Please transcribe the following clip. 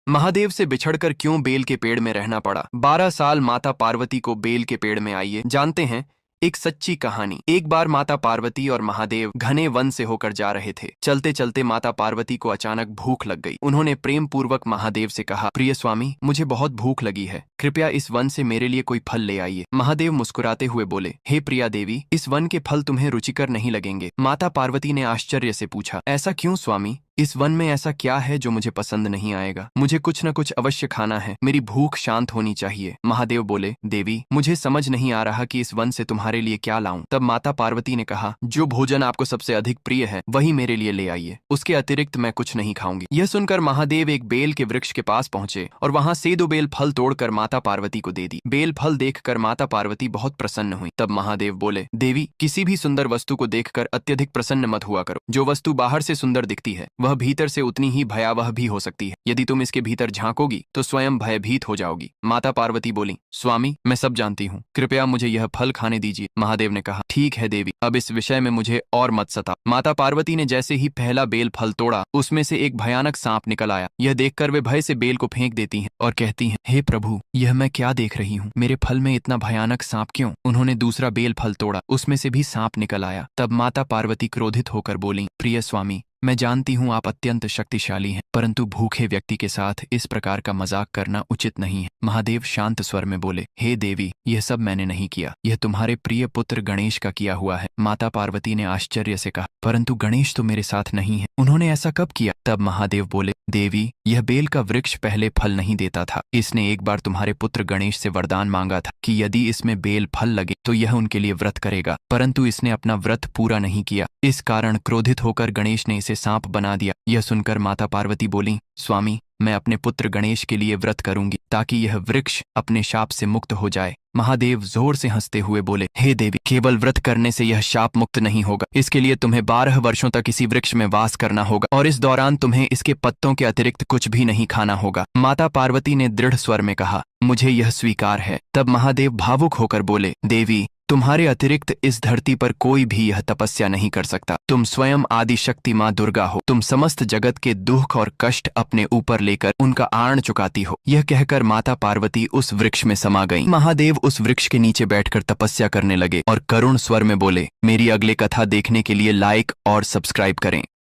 महादेव से बिछड़कर क्यों बेल के पेड़ में रहना पड़ा। 12 साल माता पार्वती को बेल के पेड़ में आइए जानते हैं एक सच्ची कहानी। एक बार माता पार्वती और महादेव घने वन से होकर जा रहे थे। चलते चलते माता पार्वती को अचानक भूख लग गई। उन्होंने प्रेम पूर्वक महादेव से कहा, प्रिय स्वामी, मुझे बहुत भूख लगी है, कृपया इस वन से मेरे लिए कोई फल ले आइए। महादेव मुस्कुराते हुए बोले, हे प्रिया देवी, इस वन के फल तुम्हें रुचिकर नहीं लगेंगे। माता पार्वती ने आश्चर्य से पूछा, ऐसा क्यों स्वामी? इस वन में ऐसा क्या है जो मुझे पसंद नहीं आएगा? मुझे कुछ न कुछ अवश्य खाना है, मेरी भूख शांत होनी चाहिए। महादेव बोले, देवी, मुझे समझ नहीं आ रहा कि इस वन से तुम्हारे लिए क्या लाऊं। तब माता पार्वती ने कहा, जो भोजन आपको सबसे अधिक प्रिय है वही मेरे लिए ले आइए, उसके अतिरिक्त मैं कुछ नहीं खाऊंगी। यह सुनकर महादेव एक बेल के वृक्ष के पास पहुंचे और वहां से 2 बेल फल तोड़कर माता पार्वती को दे दी। बेल फल देखकर माता पार्वती बहुत प्रसन्न हुई। तब महादेव बोले, देवी, किसी भी सुंदर वस्तु को देखकर अत्यधिक प्रसन्न मत हुआ करो। जो वस्तु बाहर से सुंदर दिखती है वह भीतर से उतनी ही भयावह भी हो सकती है। यदि तुम इसके भीतर झांकोगी तो स्वयं भयभीत हो जाओगी। माता पार्वती बोली, स्वामी, मैं सब जानती हूँ, कृपया मुझे यह फल खाने दीजिए। महादेव ने कहा, ठीक है देवी, अब इस विषय में मुझे और मत सता। माता पार्वती ने जैसे ही पहला बेल फल तोड़ा, उसमें से एक भयानक सांप निकल आया। यह देखकर वे भय से बेल को फेंक देती हैं और कहती हैं, हे प्रभु, यह मैं क्या देख रही हूँ? मेरे फल में इतना भयानक सांप क्यों? उन्होंने दूसरा बेल फल तोड़ा, उसमें से भी सांप निकल आया। तब माता पार्वती क्रोधित होकर बोली, प्रिय स्वामी, मैं जानती हूँ आप अत्यंत शक्तिशाली हैं, परंतु भूखे व्यक्ति के साथ इस प्रकार का मजाक करना उचित नहीं है। महादेव शांत स्वर में बोले, हे देवी, यह सब मैंने नहीं किया, यह तुम्हारे प्रिय पुत्र गणेश का किया हुआ है। माता पार्वती ने आश्चर्य से कहा, परंतु गणेश तो मेरे साथ नहीं है, उन्होंने ऐसा कब किया? तब महादेव बोले, देवी, यह बेल का वृक्ष पहले फल नहीं देता था। इसने एक बार तुम्हारे पुत्र गणेश से वरदान मांगा था कि यदि इसमें बेल फल लगे तो यह उनके लिए व्रत करेगा, परंतु इसने अपना व्रत पूरा नहीं किया। इस कारण क्रोधित होकर गणेश ने इसे सांप बना दिया। यह सुनकर माता पार्वती बोली, स्वामी, मैं अपने पुत्र गणेश के लिए व्रत करूंगी ताकि यह वृक्ष अपने शाप से मुक्त हो जाए। महादेव जोर से हंसते हुए बोले, हे देवी, केवल व्रत करने से यह शाप मुक्त नहीं होगा। इसके लिए तुम्हें 12 वर्षों तक इसी वृक्ष में वास करना होगा और इस दौरान तुम्हें इसके पत्तों के अतिरिक्त कुछ भी नहीं खाना होगा। माता पार्वती ने दृढ़ स्वर में कहा, मुझे यह स्वीकार है। तब महादेव भावुक होकर बोले, देवी, तुम्हारे अतिरिक्त इस धरती पर कोई भी यह तपस्या नहीं कर सकता। तुम स्वयं आदि शक्ति माँ दुर्गा हो। तुम समस्त जगत के दुख और कष्ट अपने ऊपर लेकर उनका आर्ण चुकाती हो। यह कहकर माता पार्वती उस वृक्ष में समा गई। महादेव उस वृक्ष के नीचे बैठकर तपस्या करने लगे और करुण स्वर में बोले, मेरी अगली कथा देखने के लिए लाइक और सब्सक्राइब करें।